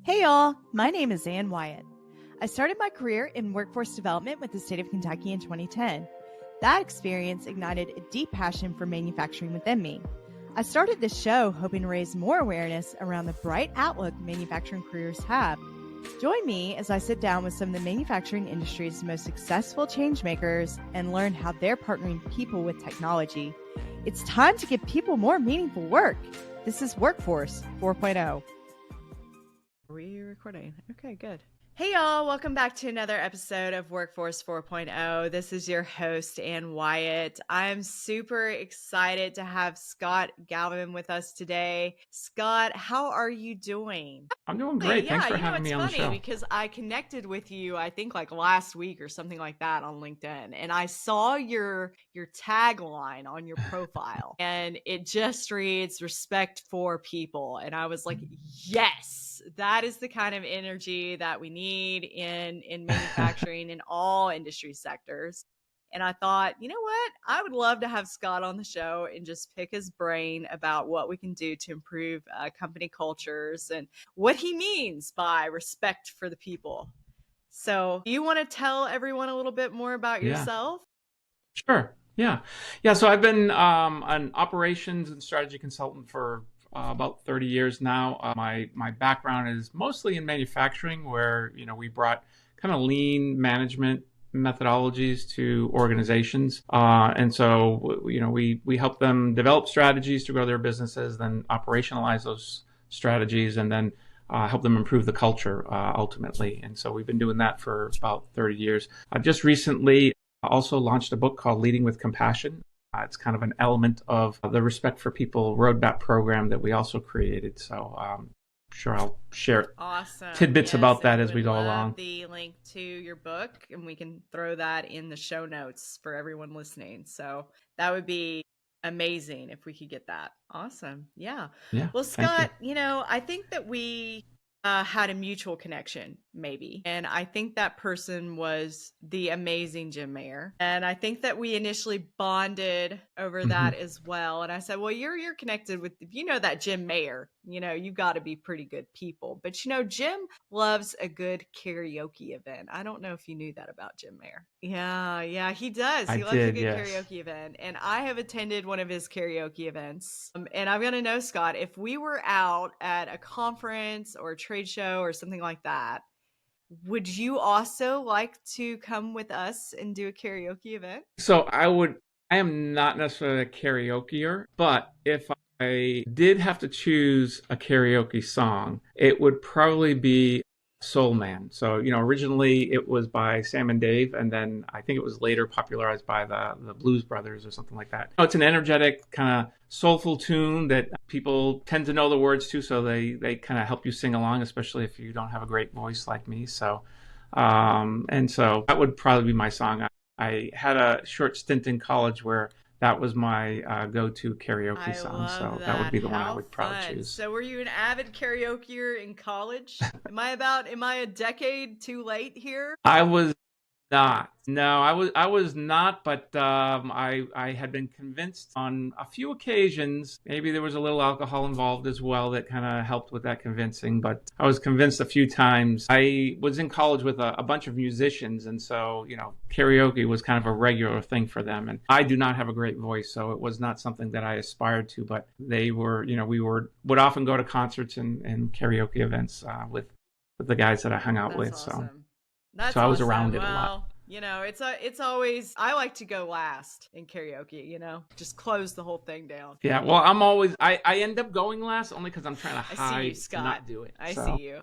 Hey y'all, my name is Ann Wyatt. I started my career in workforce development with the state of Kentucky in 2010. That experience ignited a deep passion for manufacturing within me. I started this show hoping to raise more awareness around the bright outlook manufacturing careers have. Join me as I sit down with some of the manufacturing industry's most successful changemakers and learn how they're partnering people with technology. It's time to give people more meaningful work. This is Workforce 4.0. Are we recording? Okay, good. Hey y'all, welcome back to another episode of Workforce 4.0. This is your host, Ann Wyatt. I'm super excited to have Scott Gauvin with us today. Scott, how are you doing? I'm doing great. Thanks for having me on the show. It's funny because I connected with you, I think like last week or something like that on LinkedIn. And I saw your tagline on your profile and it just reads respect for people. And I was like, yes, that is the kind of energy that we need in manufacturing in all industry sectors. And I thought, you know what? I would love to have Scott on the show and just pick his brain about what we can do to improve company cultures and what he means by respect for the people. So do you want to tell everyone a little bit more about yourself? Sure. Yeah. So I've been an operations and strategy consultant for about 30 years now. My background is mostly in manufacturing, where we brought kind of lean management methodologies to organizations, and so we help them develop strategies to grow their businesses, then operationalize those strategies, and then help them improve the culture ultimately. And so we've been doing that for about 30 years. I just recently also launched a book called Leading with Compassion. It's kind of an element of the Respect for People roadmap program that we also created. So I'm sure I'll share tidbits about that as we go along. The link to your book, and we can throw that in the show notes for everyone listening. So that would be amazing if we could get that. Awesome. Yeah. Well, Scott, I think that we had a mutual connection, maybe. And I think that person was the amazing Jim Mayer. And I think that we initially bonded over that as well. And I said, well, you're connected with, if you know that Jim Mayer, you got to be pretty good people. But, Jim loves a good karaoke event. I don't know if you knew that about Jim Mayer. Yeah, he does. He loves a good karaoke event. And I have attended one of his karaoke events. And I'm going to know, Scott, if we were out at a conference or a trade show or something like that, would you also like to come with us and do a karaoke event? So I am not necessarily a karaokeer, but if I did have to choose a karaoke song, it would probably be Soul Man. So, originally it was by Sam and Dave, and then I think it was later popularized by the Blues Brothers or something like that. It's an energetic, kind of soulful tune that people tend to know the words to, so they kind of help you sing along, especially if you don't have a great voice like me. So, and so that would probably be my song. I had a short stint in college where that was my go-to karaoke song. So that would be the one I would probably choose. So were you an avid karaokeer in college? Am I a decade too late here? I was not. No, I was not, but I had been convinced on a few occasions. Maybe there was a little alcohol involved as well that kind of helped with that convincing, but I was convinced a few times. I was in college with a bunch of musicians, and so, karaoke was kind of a regular thing for them. And I do not have a great voice, so it was not something that I aspired to, but they were, we would often go to concerts and karaoke events with the guys that I hung out with. Awesome. So I was around it a lot. It's always, I like to go last in karaoke, just close the whole thing down. Yeah, well, I end up going last only because I'm trying to hide to not do it. I see you.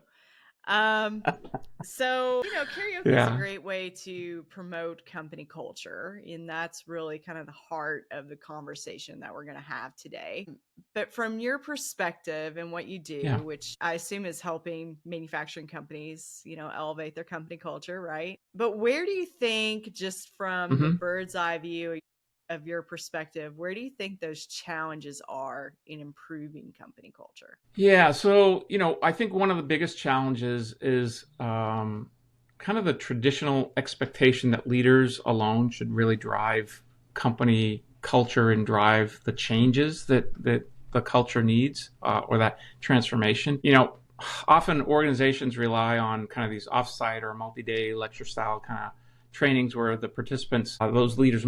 So, karaoke is a great way to promote company culture, and that's really kind of the heart of the conversation that we're going to have today. But from your perspective and what you do, which I assume is helping manufacturing companies, elevate their company culture, right? But where do you think, just from the bird's eye view of your perspective, where do you think those challenges are in improving company culture? Yeah, so, I think one of the biggest challenges is kind of the traditional expectation that leaders alone should really drive company culture and drive the changes that the culture needs, or that transformation. often organizations rely on kind of these offsite or multi-day lecture style kind of trainings where the participants, those leaders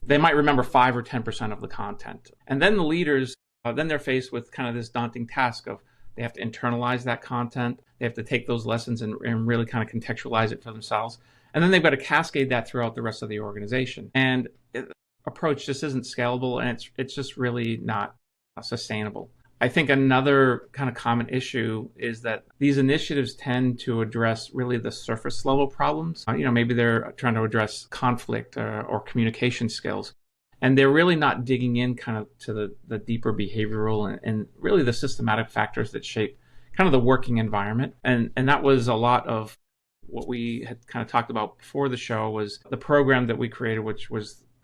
they might remember 5 or 10% of the content. And then the leaders, then they're faced with kind of this daunting task of they have to internalize that content. They have to take those lessons and really kind of contextualize it for themselves. And then they've got to cascade that throughout the rest of the organization. And the approach just isn't scalable, and it's just really not sustainable. I think another kind of common issue is that these initiatives tend to address really the surface level problems. Maybe they're trying to address conflict or communication skills, and they're really not digging in kind of to the deeper behavioral and really the systematic factors that shape kind of the working environment. And that was a lot of what we had kind of talked about before the show was the program that we created,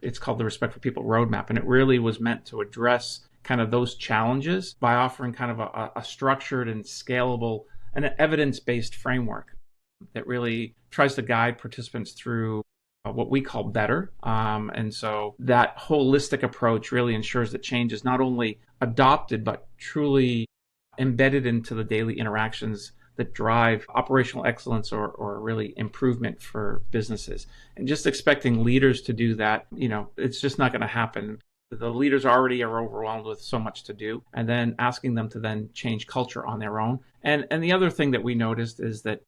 it's called the Respect for People Roadmap. And it really was meant to address kind of those challenges by offering kind of a structured and scalable and an evidence-based framework that really tries to guide participants through what we call better. And so that holistic approach really ensures that change is not only adopted, but truly embedded into the daily interactions that drive operational excellence or really improvement for businesses. And just expecting leaders to do that, it's just not going to happen. The leaders already are overwhelmed with so much to do, and then asking them to then change culture on their own. And the other thing that we noticed is that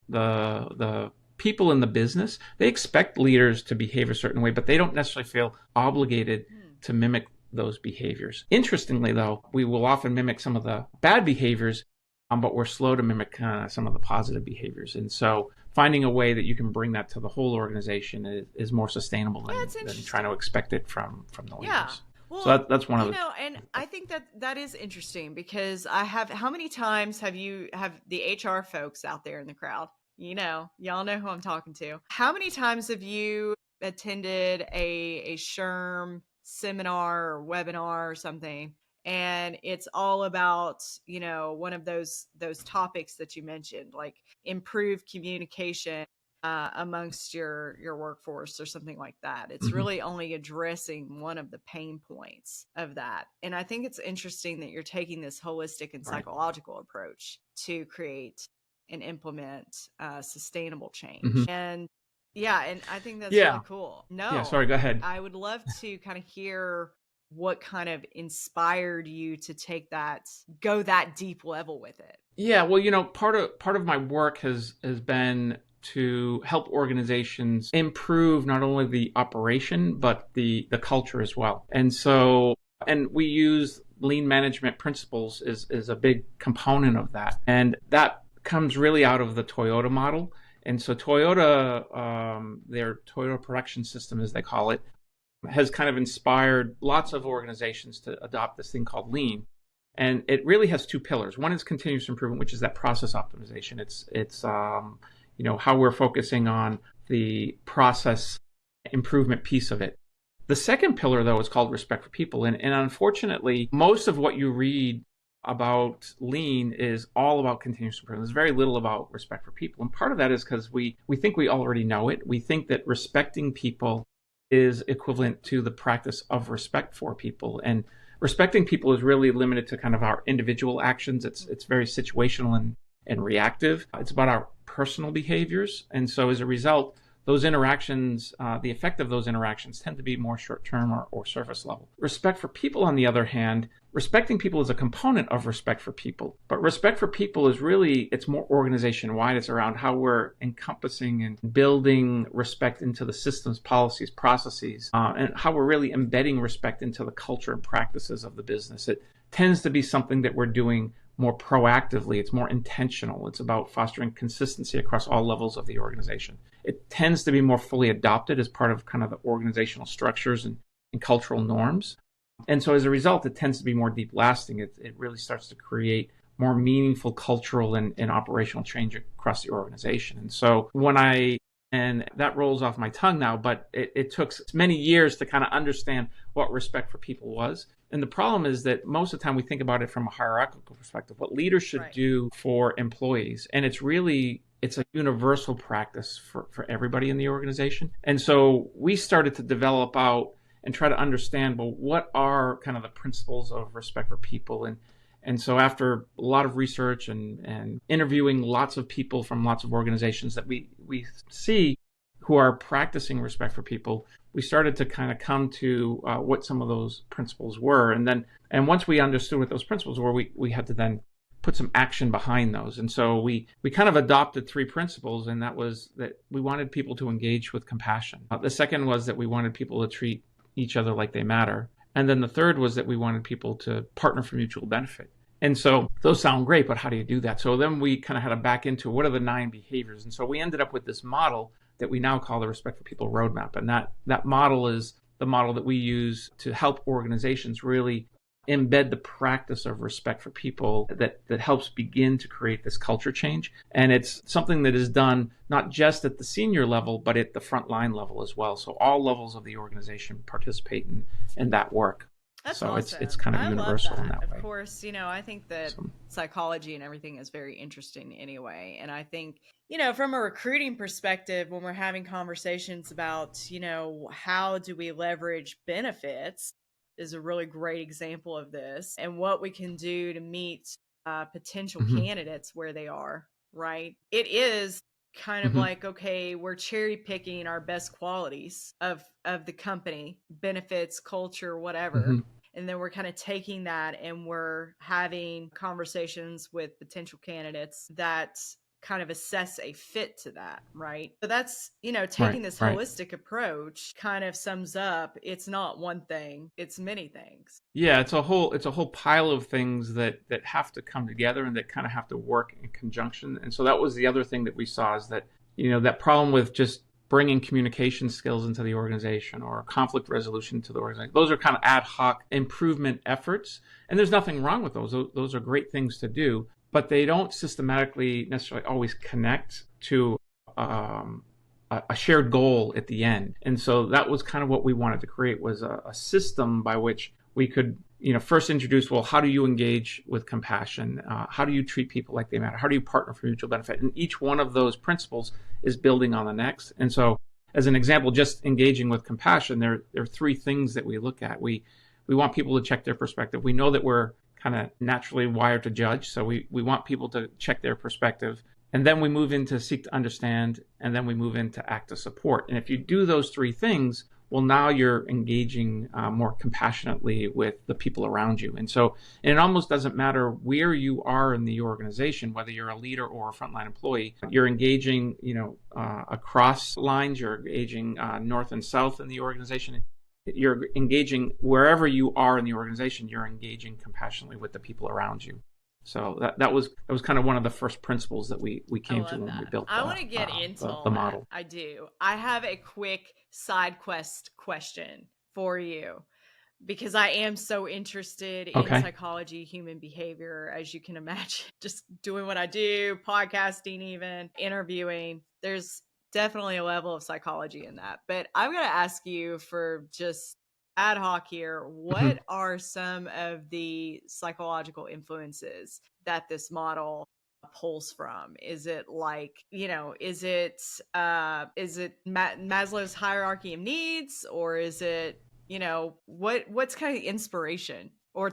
the people in the business, they expect leaders to behave a certain way, but they don't necessarily feel obligated to mimic those behaviors. Interestingly, though, we will often mimic some of the bad behaviors, but we're slow to mimic some of the positive behaviors. And so finding a way that you can bring that to the whole organization is more sustainable than trying to expect it from the leaders. Yeah. Well, so that's one of the... and I think that is interesting because how many times have the HR folks out there in the crowd, y'all know who I'm talking to. How many times have you attended a SHRM seminar or webinar or something, and it's all about, one of those topics that you mentioned, like improved communication amongst your workforce or something like that. It's really only addressing one of the pain points of that. And I think it's interesting that you're taking this holistic and psychological approach to create and implement sustainable change. And and I think that's really cool. Sorry, go ahead. I would love to kind of hear what kind of inspired you to go that deep level with it. Yeah, well, part of my work has been to help organizations improve not only the operation, but the culture as well. And we use lean management principles is a big component of that. And that comes really out of the Toyota model. And so Toyota, their Toyota production system, as they call it, has kind of inspired lots of organizations to adopt this thing called lean. And it really has two pillars. One is continuous improvement, which is that process optimization. It's how we're focusing on the process improvement piece of it. The second pillar, though, is called respect for people. And unfortunately, most of what you read about lean is all about continuous improvement. There's very little about respect for people. And part of that is because we think we already know it. We think that respecting people is equivalent to the practice of respect for people. And respecting people is really limited to kind of our individual actions. It's very situational and reactive. It's about our personal behaviors. And so as a result, those interactions, the effect of those interactions tend to be more short-term or surface level. Respect for people, on the other hand, respecting people is a component of respect for people. But respect for people is really, it's more organization-wide. It's around how we're encompassing and building respect into the systems, policies, processes, and how we're really embedding respect into the culture and practices of the business. It tends to be something that we're doing more proactively. It's more intentional. It's about fostering consistency across all levels of the organization. It tends to be more fully adopted as part of kind of the organizational structures and cultural norms. And so as a result, it tends to be more deep lasting. It really starts to create more meaningful cultural and operational change across the organization. And so and that rolls off my tongue now, but it took many years to kind of understand what respect for people was. And the problem is that most of the time we think about it from a hierarchical perspective, what leaders should do for employees. And it's a universal practice for everybody in the organization. And so we started to develop out and try to understand, well, what are kind of the principles of respect for people? And so after a lot of research and interviewing lots of people from lots of organizations that we see who are practicing respect for people, we started to kind of come to what some of those principles were. And once we understood what those principles were, we had to then put some action behind those. And so we kind of adopted 3 principles, and that was that we wanted people to engage with compassion. The second was that we wanted people to treat each other like they matter. And then the third was that we wanted people to partner for mutual benefit. And so those sound great, but how do you do that? So then we kind of had to back into what are the 9 behaviors. And so we ended up with this model that we now call the Respect for People Roadmap. And that model is the model that we use to help organizations really embed the practice of respect for people that helps begin to create this culture change. And it's something that is done not just at the senior level, but at the frontline level as well. So all levels of the organization participate in that work. That's so awesome. it's kind of universal in that way. Of course, I think that psychology and everything is very interesting anyway. And I think, from a recruiting perspective, when we're having conversations about, how do we leverage benefits, is a really great example of this, and what we can do to meet potential candidates where they are, right? It is kind of like, okay, we're cherry picking our best qualities of the company, benefits, culture, whatever. And then we're kind of taking that and we're having conversations with potential candidates that kind of assess a fit to that, right? So that's, taking this holistic approach kind of sums up, it's not one thing, it's many things. Yeah, it's a whole pile of things that have to come together and that kind of have to work in conjunction. And so that was the other thing that we saw, is that, that problem with just bringing communication skills into the organization or conflict resolution to the organization. Those are kind of ad hoc improvement efforts. And there's nothing wrong with those. Those are great things to do, but they don't systematically necessarily always connect to a shared goal at the end. And so that was kind of what we wanted to create, was a system by which we could, first introduce, well, how do you engage with compassion? How do you treat people like they matter? How do you partner for mutual benefit? And each one of those principles is building on the next. And so as an example, just engaging with compassion, there are 3 things that we look at. We want people to check their perspective. We know that we're kind of naturally wired to judge. So we want people to check their perspective. And then we move into seek to understand, and then we move into act to support. And if you do those 3 things, well, now you're engaging more compassionately with the people around you. And it almost doesn't matter where you are in the organization, whether you're a leader or a frontline employee, you're engaging, across lines, you're engaging north and south in the organization. You're engaging wherever you are in the organization, you're engaging compassionately with the people around you. So that was kind of one of the first principles that we came to when we built I want to get into the model. I do. I have a quick side quest question for you, because I am so interested in psychology, human behavior, as you can imagine, just doing what I do, podcasting, even interviewing. There's definitely a level of psychology in that. But I'm going to ask you, for just ad hoc here, what are some of the psychological influences that this model pulls from? Is it like, is it Maslow's hierarchy of needs, or is it, what's kind of inspiration or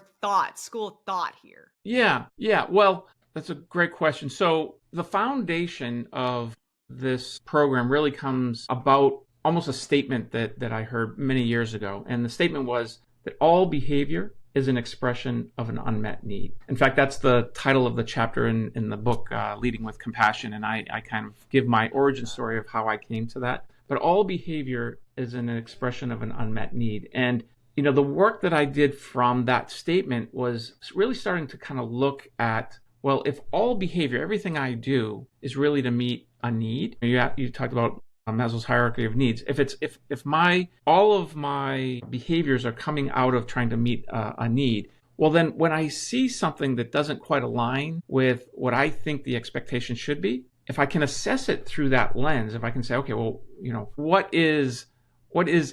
school of thought here? Yeah. Well, that's a great question. So the foundation of this program really comes about almost a statement that I heard many years ago. And the statement was that all behavior is an expression of an unmet need. In fact, that's the title of the chapter in the book, Leading with Compassion. And I kind of give my origin story of how I came to that. But all behavior is an expression of an unmet need. And, the work that I did from that statement was really starting to kind of look at, well, if all behavior, everything I do is really to meet a need. You talked about Maslow's hierarchy of needs. If all of my behaviors are coming out of trying to meet a need, well, then when I see something that doesn't quite align with what I think the expectation should be, if I can assess it through that lens, if I can say, okay, well, what is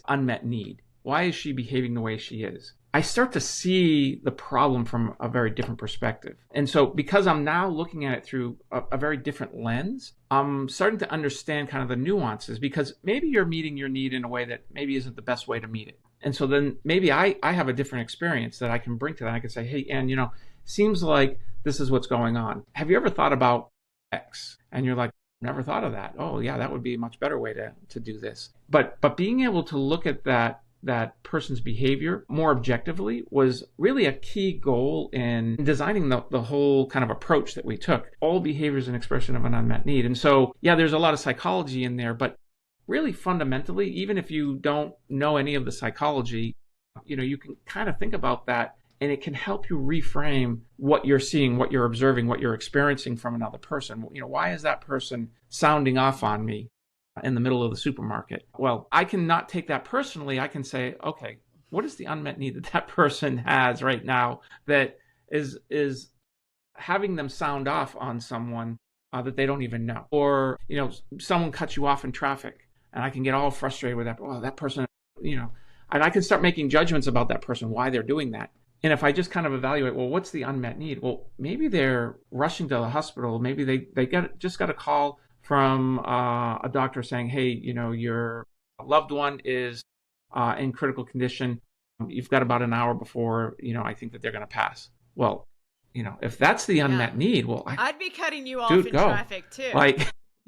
unmet need? Why is she behaving the way she is? I start to see the problem from a very different perspective. And so because I'm now looking at it through a very different lens, I'm starting to understand kind of the nuances, because maybe you're meeting your need in a way that maybe isn't the best way to meet it. And so then maybe I have a different experience that I can bring to that. I can say, hey, Ann, seems like this is what's going on. Have you ever thought about X? And you're like, never thought of that. Oh yeah, that would be a much better way to do this. But being able to look at that person's behavior more objectively was really a key goal in designing the whole kind of approach that we took. All behavior is an expression of an unmet need. And so, yeah, there's a lot of psychology in there, but really fundamentally, even if you don't know any of the psychology, you can kind of think about that, and it can help you reframe what you're seeing, what you're observing, what you're experiencing from another person. Why is that person sounding off on me in the middle of the supermarket? Well, I cannot take that personally. I can say, okay, what is the unmet need that person has right now that is having them sound off on someone that they don't even know? Or, someone cuts you off in traffic, and I can get all frustrated with that. Well, that person, and I can start making judgments about that person, why they're doing that. And if I just kind of evaluate, well, what's the unmet need? Well, maybe they're rushing to the hospital. Maybe they just got a call from a doctor saying, hey, your loved one is in critical condition. You've got about an hour before, I think that they're going to pass. Well, if that's the unmet need, well, I'd be cutting you off in traffic too.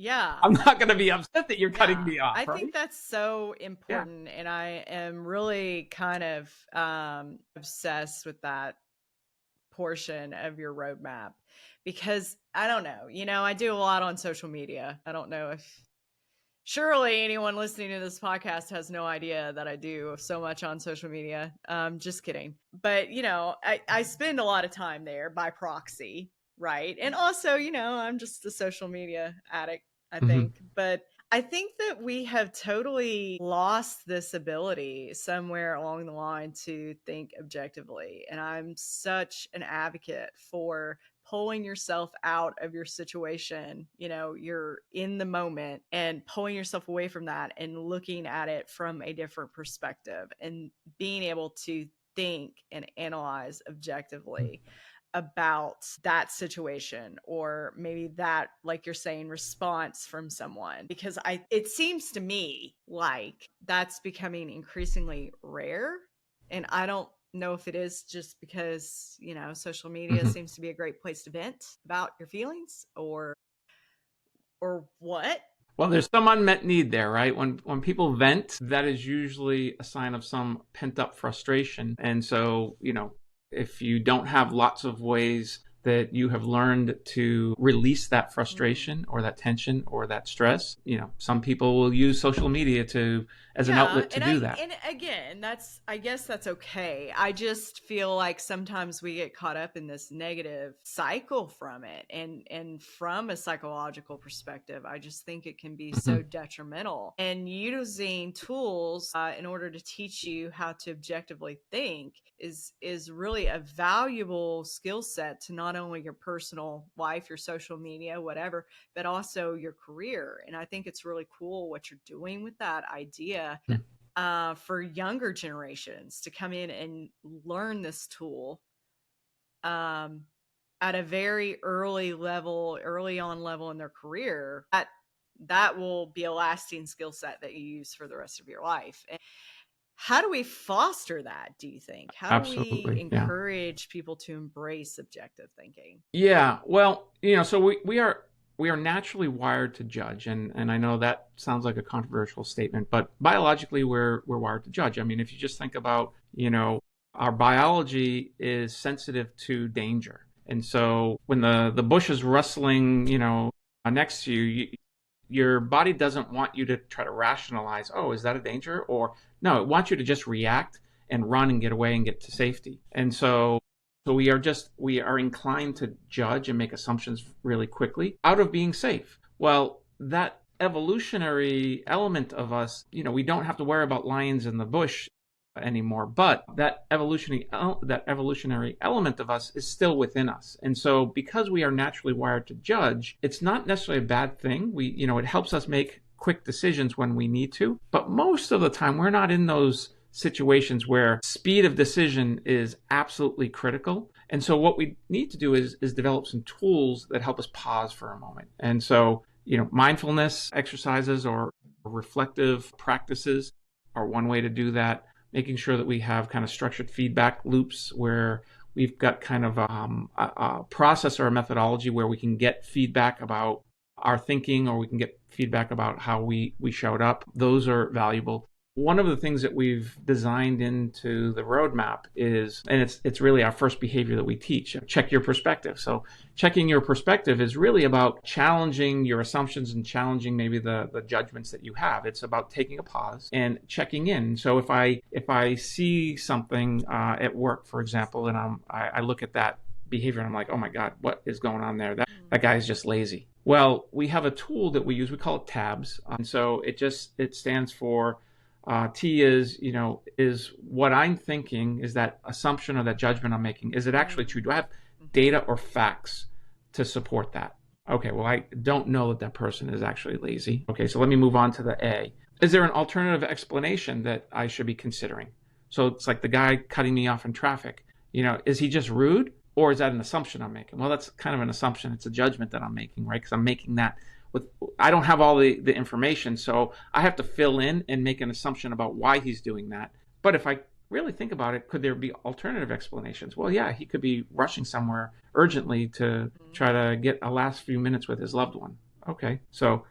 Yeah. I'm not going to be upset that you're cutting me off. I think that's so important. And I am really kind of obsessed with that portion of your roadmap, because I don't know, I do a lot on social media. I don't know if surely anyone listening to this podcast has no idea that I do so much on social media. Just kidding. But, I spend a lot of time there by proxy. Right. And also, I'm just a social media addict, I think. But I think that we have totally lost this ability somewhere along the line to think objectively. And I'm such an advocate for pulling yourself out of your situation. You're in the moment, and pulling yourself away from that and looking at it from a different perspective, and being able to think and analyze objectively about that situation, or maybe that, like you're saying, response from someone. Because it seems to me like that's becoming increasingly rare. And I don't know if it is just because, social media seems to be a great place to vent about your feelings, or what. Well, there's some unmet need there, right? When people vent, that is usually a sign of some pent up frustration. And so, if you don't have lots of ways that you have learned to release that frustration or that tension or that stress, some people will use social media as an outlet to do that. And again, I guess that's okay. I just feel like sometimes we get caught up in this negative cycle from it. And from a psychological perspective, I just think it can be so detrimental. And using tools in order to teach you how to objectively think is really a valuable skill set to not only your personal life, your social media, whatever, but also your career. And I think it's really cool what you're doing with that idea for younger generations to come in and learn this tool at a very early on level in their career. That will be a lasting skill set that you use for the rest of your life. And how do we foster that, do you think? How do we encourage people to embrace objective thinking? Yeah, well, so we are naturally wired to judge, and I know that sounds like a controversial statement, but biologically we're wired to judge. I mean, if you just think about, our biology is sensitive to danger. And so when the bush is rustling, next to you, your body doesn't want you to try to rationalize, oh, is that a danger? Or no, it wants you to just react and run and get away and get to safety. And so we are inclined to judge and make assumptions really quickly out of being safe. Well, that evolutionary element of us, we don't have to worry about lions in the bush anymore, but that evolutionary element of us is still within us. And so because we are naturally wired to judge, it's not necessarily a bad thing. It helps us make quick decisions when we need to, but most of the time we're not in those situations where speed of decision is absolutely critical. And so what we need to do is develop some tools that help us pause for a moment. And so, mindfulness exercises or reflective practices are one way to do that. Making sure that we have kind of structured feedback loops where we've got kind of a process or a methodology where we can get feedback about our thinking, or we can get feedback about how we showed up. Those are valuable. One of the things that we've designed into the roadmap is, and it's really our first behavior that we teach, check your perspective. So checking your perspective is really about challenging your assumptions and challenging maybe the judgments that you have. It's about taking a pause and checking in. So if I see something at work, for example, and I look at that behavior and I'm like, oh my God, what is going on there? That guy is just lazy. Well, we have a tool that we use. We call it tabs. And so it stands for T is what I'm thinking, is that assumption or that judgment I'm making. Is it actually true? Do I have data or facts to support that? Okay, well, I don't know that person is actually lazy. Okay, so let me move on to the A. Is there an alternative explanation that I should be considering? So it's like the guy cutting me off in traffic. Is he just rude, or is that an assumption I'm making? Well, that's kind of an assumption. It's a judgment that I'm making, right? Because I'm making that I don't have all the information, so I have to fill in and make an assumption about why he's doing that. But if I really think about it, could there be alternative explanations? Well, yeah, he could be rushing somewhere urgently to try to get a last few minutes with his loved one. Okay, so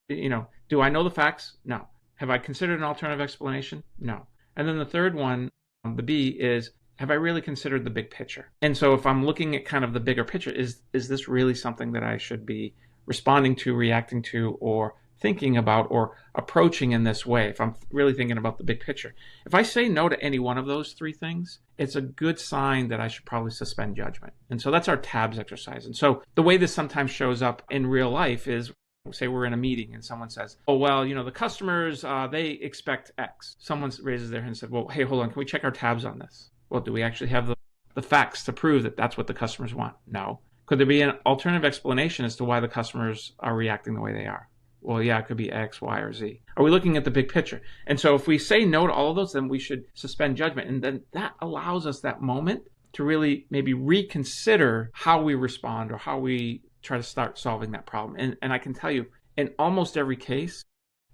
do I know the facts? No. Have I considered an alternative explanation? No. And then the third one, the B, is, have I really considered the big picture? And so if I'm looking at kind of the bigger picture, is this really something that I should be responding to, reacting to, or thinking about, or approaching in this way? If I'm really thinking about the big picture. If I say no to any one of those three things, it's a good sign that I should probably suspend judgment. And so that's our tabs exercise. And so the way this sometimes shows up in real life is, say we're in a meeting and someone says, oh, well, the customers, they expect X. Someone raises their hand and said, well, hey, hold on, can we check our tabs on this? Well, do we actually have the facts to prove that that's what the customers want? No. Could there be an alternative explanation as to why the customers are reacting the way they are? Well, yeah, it could be X, Y, or Z. Are we looking at the big picture? And so if we say no to all of those, then we should suspend judgment. And then that allows us that moment to really maybe reconsider how we respond or how we try to start solving that problem. And I can tell you, in almost every case,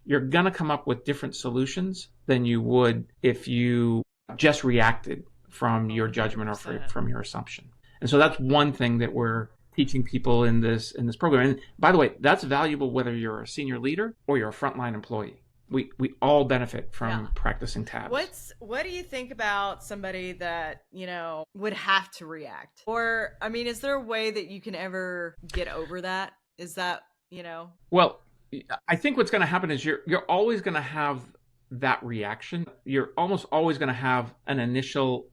you're going to come up with different solutions than you would if you just reacted from your judgment or from your assumption. And so that's one thing that we're teaching people in this program. And by the way, that's valuable whether you're a senior leader or you're a frontline employee. We all benefit from practicing tabs. What do you think about somebody that, would have to react? Or, is there a way that you can ever get over that? Is that, Well, I think what's going to happen is you're always going to have that reaction. You're almost always going to have an initial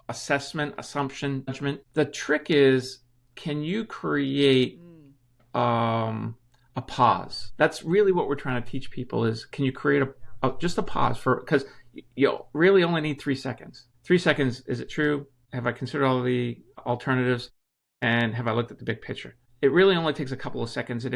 assessment, assumption, judgment. The trick is, can you create a pause? That's really what we're trying to teach people is, can you create just a pause because you really only need 3 seconds. 3 seconds, is it true? Have I considered all of the alternatives? And have I looked at the big picture? It really only takes a couple of seconds. And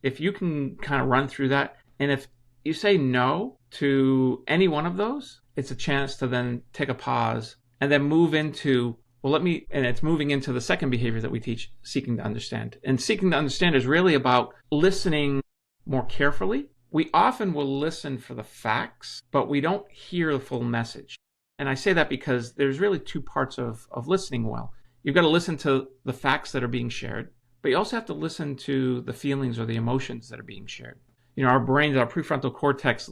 if you can kind of run through that, and if you say no to any one of those, it's a chance to then take a pause and then move into, and it's moving into the second behavior that we teach, seeking to understand. And seeking to understand is really about listening more carefully. We often will listen for the facts, but we don't hear the full message. And I say that because there's really two parts of listening well. You've got to listen to the facts that are being shared, but you also have to listen to the feelings or the emotions that are being shared. Our brains, our prefrontal cortex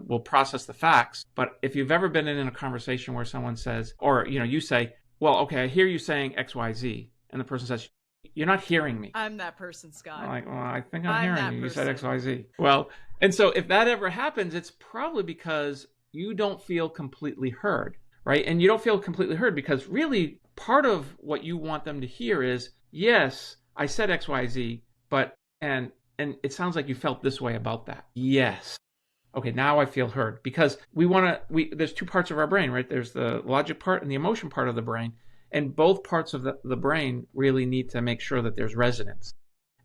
will process the facts, but if you've ever been in a conversation where someone says, or you say, well, okay, I hear you saying X, Y, Z, and the person says, you're not hearing me. I'm that person, Scott. I'm like, well, I think I'm hearing you. You said X, Y, Z. Well, and so if that ever happens, it's probably because you don't feel completely heard, right? And you don't feel completely heard because really part of what you want them to hear is, yes, I said X, Y, Z, but, and it sounds like you felt this way about that. Yes. Okay, now I feel heard, because there's two parts of our brain, right? There's the logic part and the emotion part of the brain. And both parts of the brain really need to make sure that there's resonance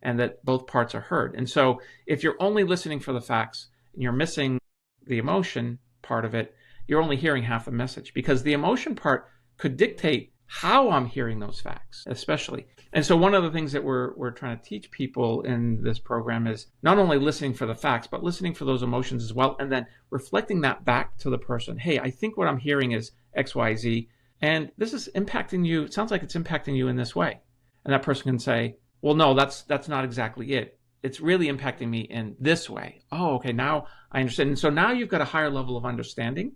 and that both parts are heard. And so if you're only listening for the facts and you're missing the emotion part of it, you're only hearing half the message, because the emotion part could dictate how I'm hearing those facts, especially. And so one of the things that we're trying to teach people in this program is not only listening for the facts, but listening for those emotions as well, and then reflecting that back to the person. Hey, I think what I'm hearing is X, Y, Z. and this is impacting you. It sounds like it's impacting you in this way. And that person can say, well, no, that's not exactly it. It's really impacting me in this way. Oh, okay, now I understand. And so now you've got a higher level of understanding.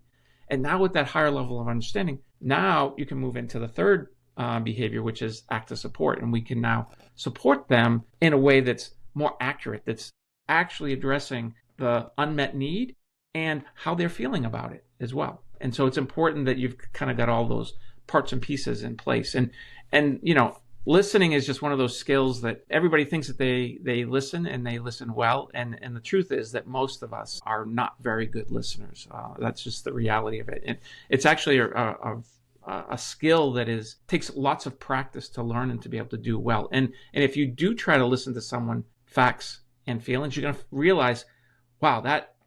And now with that higher level of understanding, now you can move into the third behavior, which is act of support. And we can now support them in a way that's more accurate, that's actually addressing the unmet need and how they're feeling about it as well. And so it's important that you've kind of got all those parts and pieces in place. And you know, listening is just one of those skills that everybody thinks that they listen and they listen well. And the truth is that most of us are not very good listeners. That's just the reality of it. And it's actually a skill that takes lots of practice to learn and to be able to do well. And if you do try to listen to someone, facts and feelings, you're going to realize, wow,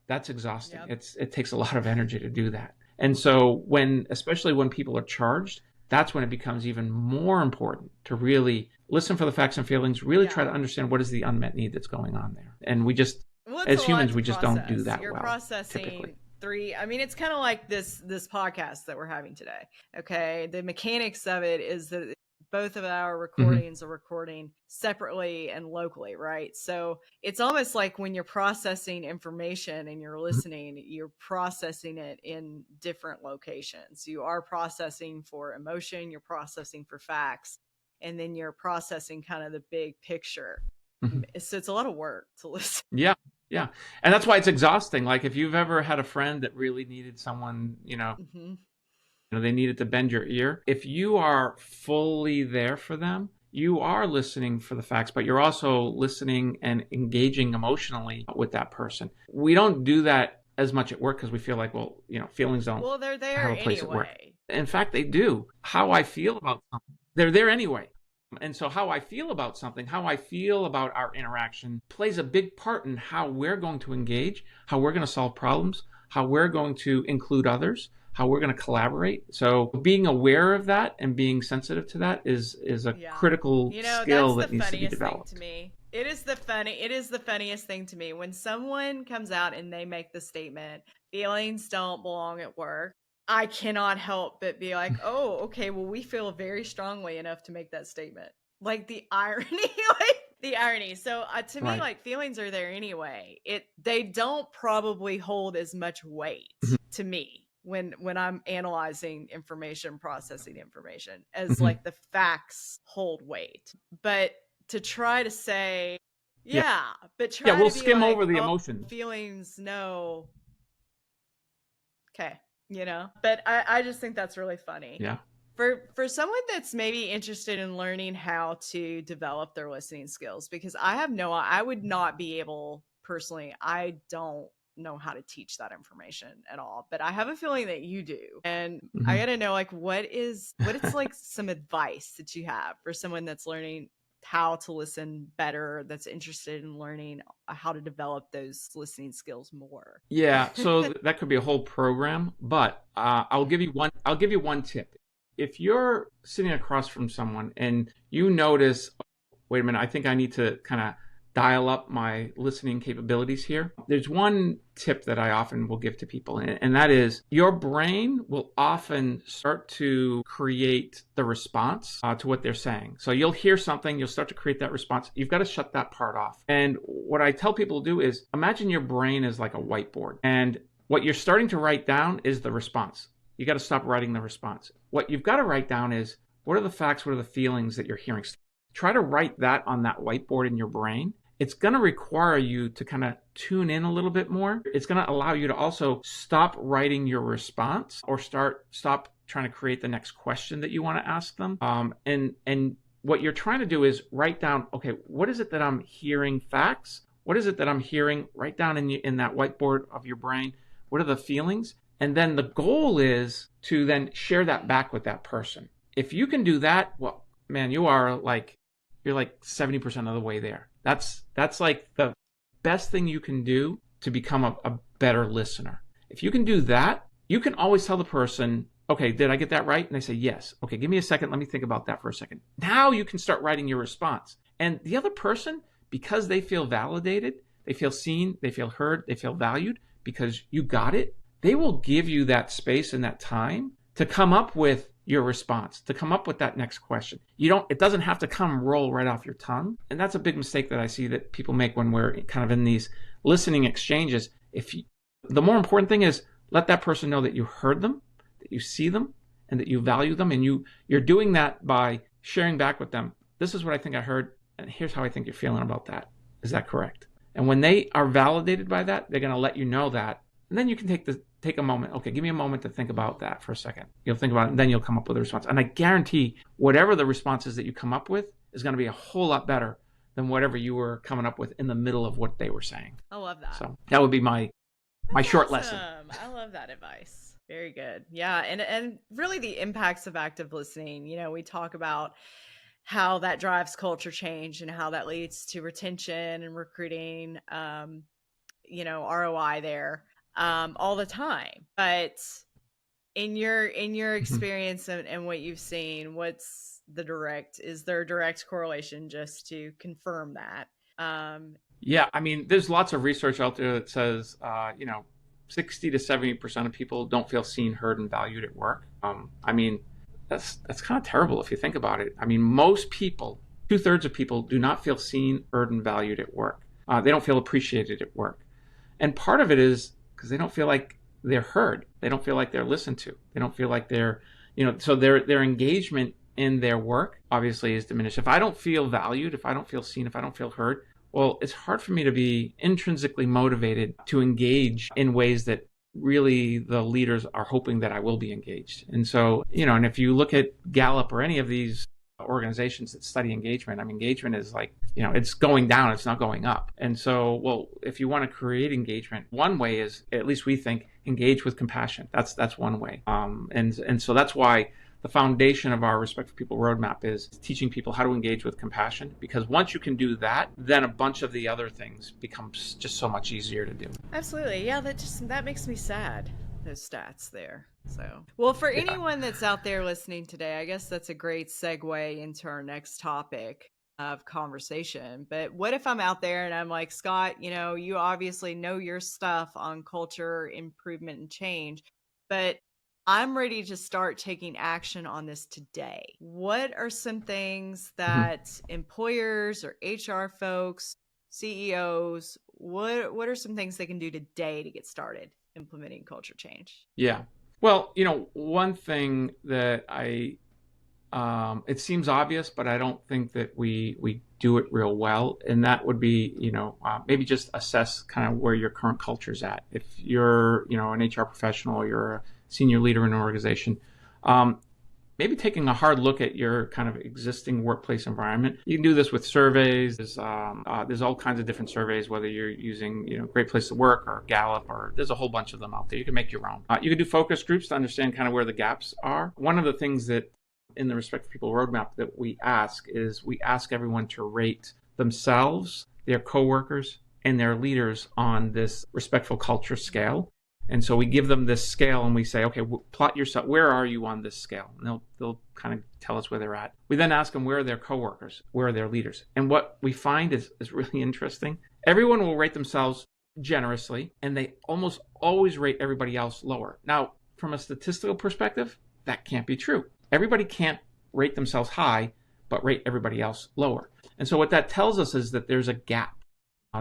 that's exhausting. Yep. It takes a lot of energy to do that. And so especially when people are charged, that's when it becomes even more important to really listen for the facts and feelings, really try to understand what is the unmet need that's going on there. And we just, as humans, we just don't do that well. You're processing typically. It's kind of like this podcast that we're having today. Okay. The mechanics of it is that both of our recordings are recording separately and locally, right? So it's almost like when you're processing information and you're listening, you're processing it in different locations. You are processing for emotion, you're processing for facts, and then you're processing kind of the big picture. So it's a lot of work to listen. Yeah. Yeah. And that's why it's exhausting. Like if you've ever had a friend that really needed someone, they needed to bend your ear. If you are fully there for them, you are listening for the facts, but you're also listening and engaging emotionally with that person. We don't do that as much at work because we feel like, feelings don't they're there have a place anyway. At work. In fact, they do. How I feel about something, they're there anyway. And so how I feel about something, how I feel about our interaction plays a big part in how we're going to engage, how we're going to solve problems, how we're going to include others, how we're going to collaborate. So being aware of that and being sensitive to that is a critical skill that needs to be developed. To me. It is the funniest thing to me when someone comes out and they make the statement, feelings don't belong at work. I cannot help but be like, oh, okay, well, we feel very strongly enough to make that statement. Like the irony, So to me, like feelings are there anyway. They don't probably hold as much weight to me when I'm analyzing information, processing information, as like the facts hold weight. But to try to say, we'll skim over the emotions. Feelings, no. Okay. But I just think that's really funny. Yeah. For someone that's maybe interested in learning how to develop their listening skills, because I would not be able personally, I don't know how to teach that information at all, but I have a feeling that you do. And I got to know what is like some advice that you have for someone that's learning how to listen better, that's interested in learning how to develop those listening skills more. Yeah, so that could be a whole program, but I'll give you one tip. If you're sitting across from someone and you notice, wait a minute, I think I need to kind of dial up my listening capabilities here. There's one tip that I often will give to people, and that is your brain will often start to create the response to what they're saying. So you'll hear something, you'll start to create that response. You've got to shut that part off. And what I tell people to do is imagine your brain is like a whiteboard, and what you're starting to write down is the response. You got to stop writing the response. What you've got to write down is what are the facts, what are the feelings that you're hearing. Try to write that on that whiteboard in your brain. It's going to require you to kind of tune in a little bit more. It's going to allow you to also stop writing your response or stop trying to create the next question that you want to ask them. And what you're trying to do is write down, okay, what is it that I'm hearing facts? What is it that I'm hearing? Write down in that whiteboard of your brain. What are the feelings? And then the goal is to then share that back with that person. If you can do that, well, man, you're like 70% of the way there. That's like the best thing you can do to become a better listener. If you can do that, you can always tell the person, okay, did I get that right? And they say, yes. Okay, give me a second. Let me think about that for a second. Now you can start writing your response. And the other person, because they feel validated, they feel seen, they feel heard, they feel valued because you got it, they will give you that space and that time to come up with your response, to come up with that next question. It doesn't have to roll right off your tongue. And that's a big mistake that I see that people make when we're kind of in these listening exchanges. The more important thing is let that person know that you heard them, that you see them, and that you value them. And you're doing that by sharing back with them. This is what I think I heard, and here's how I think you're feeling about that. Is that correct? And when they are validated by that, they're going to let you know that. And then you can take a moment. Okay, give me a moment to think about that for a second. You'll think about it, and then you'll come up with a response. And I guarantee whatever the response is that you come up with is going to be a whole lot better than whatever you were coming up with in the middle of what they were saying. I love that. So that would be my short lesson. I love that advice. Very good. Yeah, and really the impacts of active listening. We talk about how that drives culture change and how that leads to retention and recruiting, ROI there. All the time. But in your experience and what you've seen, is there a direct correlation just to confirm that? Yeah, there's lots of research out there that says 60 to 70% of people don't feel seen, heard, and valued at work. That's kind of terrible if you think about it. Most people, 2/3 of people, do not feel seen, heard, and valued at work. They don't feel appreciated at work. And part of it is because they don't feel like they're heard. They don't feel like they're listened to. They don't feel like they're, so their engagement in their work obviously is diminished. If I don't feel valued, if I don't feel seen, if I don't feel heard, well, it's hard for me to be intrinsically motivated to engage in ways that really the leaders are hoping that I will be engaged. And so, and if you look at Gallup or any of these organizations that study engagement, engagement is like, it's going down, it's not going up. And so, well, if you want to create engagement, one way is, at least we think, engage with compassion. That's one way. And so that's why the foundation of our Respect for People roadmap is teaching people how to engage with compassion, because once you can do that, then a bunch of the other things becomes just so much easier to do. Absolutely. Yeah, that makes me sad, those stats there. So, well, for anyone that's out there listening today, I guess that's a great segue into our next topic of conversation. But what if I'm out there and I'm like, Scott, you obviously know your stuff on culture improvement and change, but I'm ready to start taking action on this today. What are some things that employers or HR folks, CEOs, what are some things they can do today to get started implementing culture change? Yeah. Well, one thing that it seems obvious, but I don't think that we do it real well. And that would be, maybe just assess kind of where your current culture's at. If you're, an HR professional, or you're a senior leader in an organization, maybe taking a hard look at your kind of existing workplace environment. You can do this with surveys. There's all kinds of different surveys, whether you're using, Great Place to Work or Gallup, or there's a whole bunch of them out there. You can make your own. You can do focus groups to understand kind of where the gaps are. One of the things that in the Respect for People roadmap that we ask everyone to rate themselves, their coworkers, and their leaders on this respectful culture scale. And so we give them this scale and we say, okay, plot yourself. Where are you on this scale? And they'll kind of tell us where they're at. We then ask them, where are their coworkers? Where are their leaders? And what we find is really interesting. Everyone will rate themselves generously, and they almost always rate everybody else lower. Now, from a statistical perspective, that can't be true. Everybody can't rate themselves high, but rate everybody else lower. And so what that tells us is that there's a gap.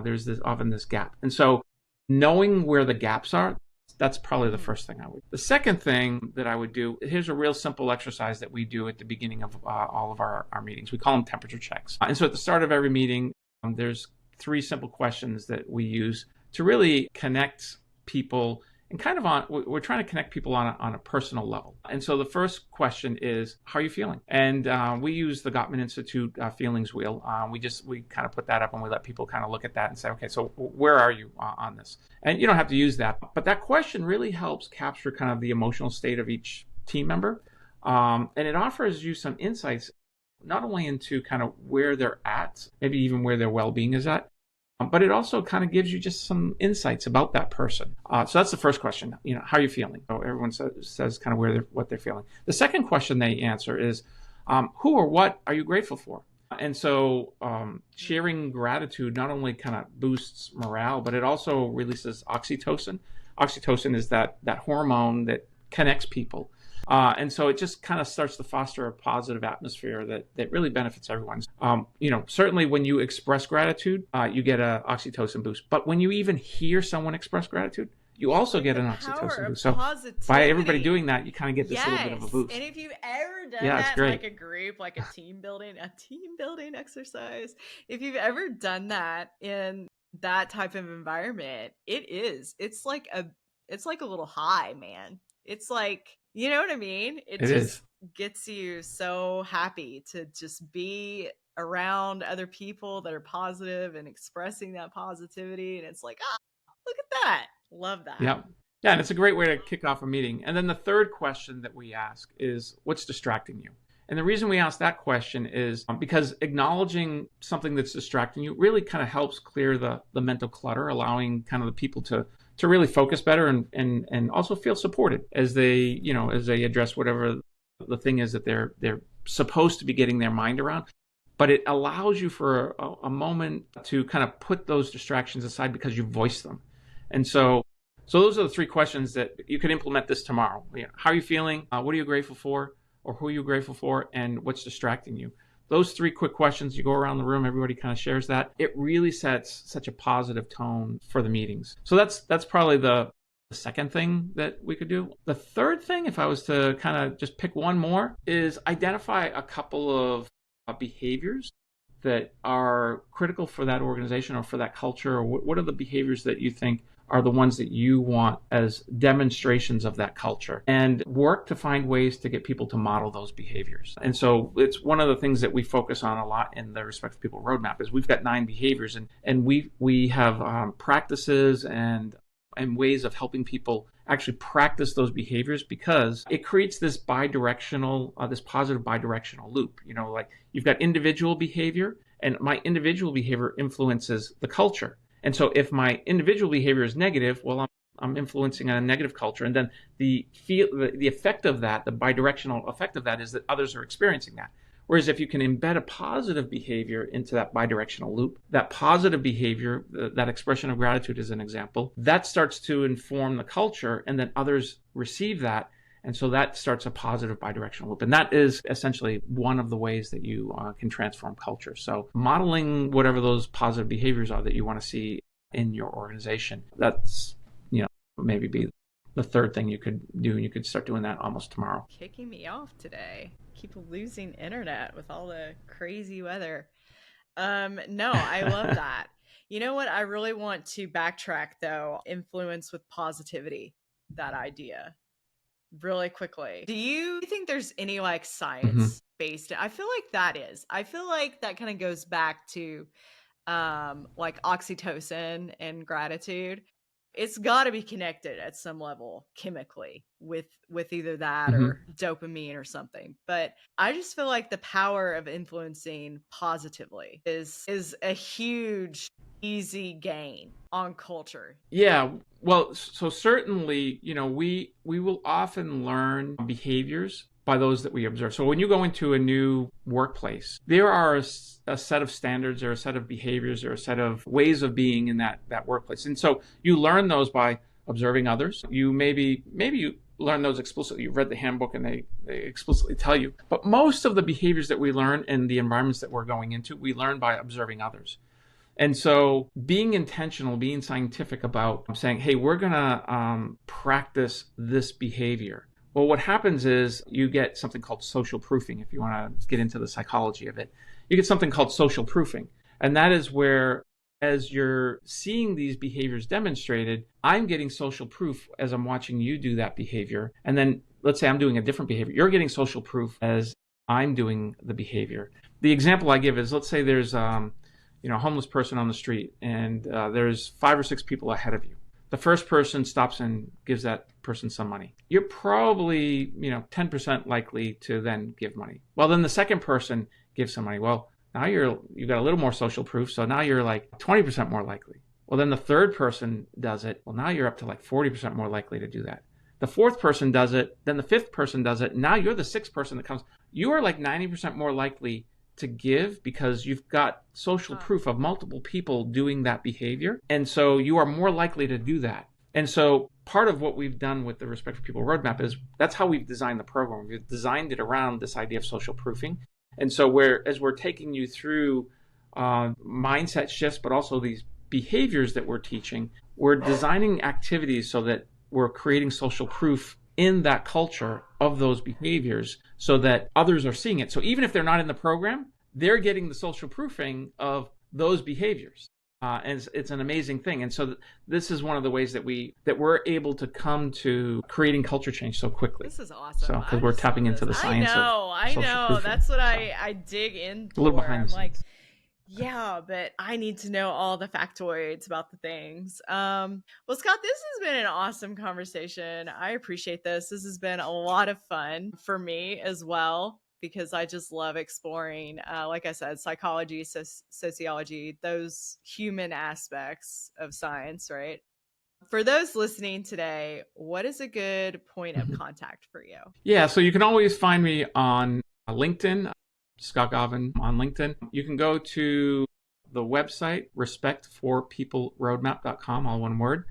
There's often this gap. And so knowing where the gaps are, that's probably the first thing I would. The second thing that I would do, here's a real simple exercise that we do at the beginning of all of our meetings. We call them temperature checks. And so at the start of every meeting, there's 3 simple questions that we use to really connect people, and kind of we're trying to connect people on a personal level. And so the first question is, how are you feeling? And we use the Gottman Institute feelings wheel. We kind of put that up and we let people kind of look at that and say, okay, so where are you on this? And you don't have to use that, but that question really helps capture kind of the emotional state of each team member. And it offers you some insights, not only into kind of where they're at, maybe even where their well-being is at, but it also kind of gives you just some insights about that person. So that's the first question. How are you feeling? So everyone says kind of what they're feeling. The second question they answer is, who or what are you grateful for? And so sharing gratitude not only kind of boosts morale, but it also releases oxytocin. Oxytocin is that hormone that connects people. And so it just kind of starts to foster a positive atmosphere that really benefits everyone. Certainly when you express gratitude, you get an oxytocin boost. But when you even hear someone express gratitude, you also get an oxytocin boost. So by everybody doing that, you kind of get this little bit of a boost. And if you've ever done that in like a group, like a team building exercise, if you've ever done that in that type of environment, it's like a little high, man. It's like, you know what I mean? It just gets you so happy to just be around other people that are positive and expressing that positivity. And it's like, look at that. Love that. Yeah. Yeah, and it's a great way to kick off a meeting. And then the third question that we ask is, what's distracting you? And the reason we ask that question is because acknowledging something that's distracting you really kind of helps clear the mental clutter, allowing kind of the people to really focus better and also feel supported as they address whatever the thing is that they're supposed to be getting their mind around. But it allows you for a moment to kind of put those distractions aside because you voiced them. And so those are the three questions that you could implement this tomorrow. How are you feeling? What are you grateful for? Or who are you grateful for? And what's distracting you? Those three quick questions, you go around the room, everybody kind of shares that. It really sets such a positive tone for the meetings. So that's probably the second thing that we could do. The third thing, if I was to kind of just pick one more, is identify a couple of behaviors that are critical for that organization or for that culture, or what are the behaviors that you think are the ones that you want as demonstrations of that culture, and work to find ways to get people to model those behaviors. And so it's one of the things that we focus on a lot in the Respect for People roadmap is we've got 9 behaviors, and we have practices and ways of helping people actually practice those behaviors, because it creates this bidirectional, this positive bidirectional loop. Like you've got individual behavior, and my individual behavior influences the culture. And so if my individual behavior is negative, well, I'm influencing a negative culture. And then the effect of that, the bidirectional effect of that, is that others are experiencing that. Whereas if you can embed a positive behavior into that bidirectional loop, that positive behavior, that expression of gratitude is an example, that starts to inform the culture, and then others receive that. And so that starts a positive bidirectional loop. And that is essentially one of the ways that you can transform culture. So modeling whatever those positive behaviors are that you want to see in your organization, that's, maybe be the third thing you could do. And you could start doing that almost tomorrow. Kicking me off today. Keep losing internet with all the crazy weather. No, I love that. You know what? I really want to backtrack though. Influence with positivity, that idea. Really quickly. Do you think there's any like science based? I feel like that kind of goes back to like oxytocin and gratitude. It's got to be connected at some level chemically with either that or dopamine or something. But I just feel like the power of influencing positively is a huge easy gain on culture. Yeah. Well, so certainly, we will often learn behaviors by those that we observe. So when you go into a new workplace, there are a set of standards or a set of behaviors or a set of ways of being in that workplace. And so you learn those by observing others. You maybe you learn those explicitly. You've read the handbook and they explicitly tell you. But most of the behaviors that we learn in the environments that we're going into, we learn by observing others. And so being intentional, being scientific about saying, hey, we're going to practice this behavior. Well, what happens is you get something called social proofing. If you want to get into the psychology of it, you get something called social proofing. And that is where, as you're seeing these behaviors demonstrated, I'm getting social proof as I'm watching you do that behavior. And then let's say I'm doing a different behavior. You're getting social proof as I'm doing the behavior. The example I give is, let's say there's a homeless person on the street, and there's 5 or 6 people ahead of you. The first person stops and gives that person some money. You're probably, 10% likely to then give money. Well, then the second person gives some money. Well, now you've got a little more social proof, so now you're like 20% more likely. Well, then the third person does it. Well, now you're up to like 40% more likely to do that. The fourth person does it, then the fifth person does it. Now you're the sixth person that comes. You are like 90% more likely to give because you've got social proof of multiple people doing that behavior. And so you are more likely to do that. And so part of what we've done with the Respect for People roadmap is that's how we've designed the program. We've designed it around this idea of social proofing. And so as we're taking you through mindset shifts, but also these behaviors that we're teaching, we're designing activities so that we're creating social proof in that culture of those behaviors so that others are seeing it. So even if they're not in the program, they're getting the social proofing of those behaviors. And it's an amazing thing. And so this is one of the ways that we're able to come to creating culture change so quickly. This is awesome. So because we're tapping into the science of social proofing. That's what I dig in for. A little behind the scenes. Yeah, but I need to know all the factoids about the things. Well, Scott, this has been an awesome conversation. I appreciate this. This has been a lot of fun for me as well, because I just love exploring, like I said, psychology, sociology, those human aspects of science, right? For those listening today, what is a good point of contact for you? Yeah, so you can always find me on LinkedIn, Scott Gauvin on LinkedIn. You can go to the website, respectforpeopleroadmap.com, all one word.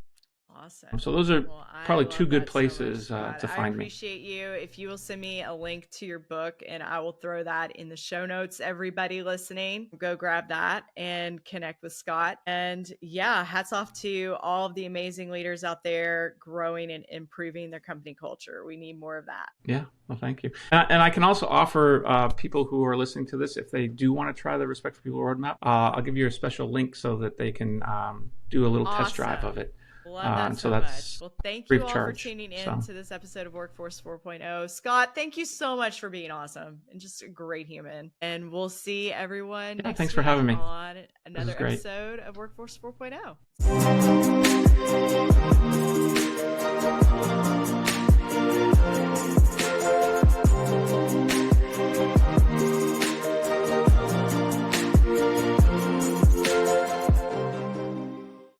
Awesome. So those are probably two good places to find me. I appreciate you. If you will send me a link to your book, and I will throw that in the show notes. Everybody listening, go grab that and connect with Scott. And yeah, hats off to all of the amazing leaders out there growing and improving their company culture. We need more of that. Yeah, well, thank you. And I can also offer people who are listening to this, if they do want to try the Respect for People roadmap, I'll give you a special link so that they can do a little test drive of it. Love that so much. Well, thank you all for tuning in to this episode of Workforce 4.0. Scott, thank you so much for being awesome and just a great human. And we'll see everyone next thanks for having me on another episode of Workforce 4.0.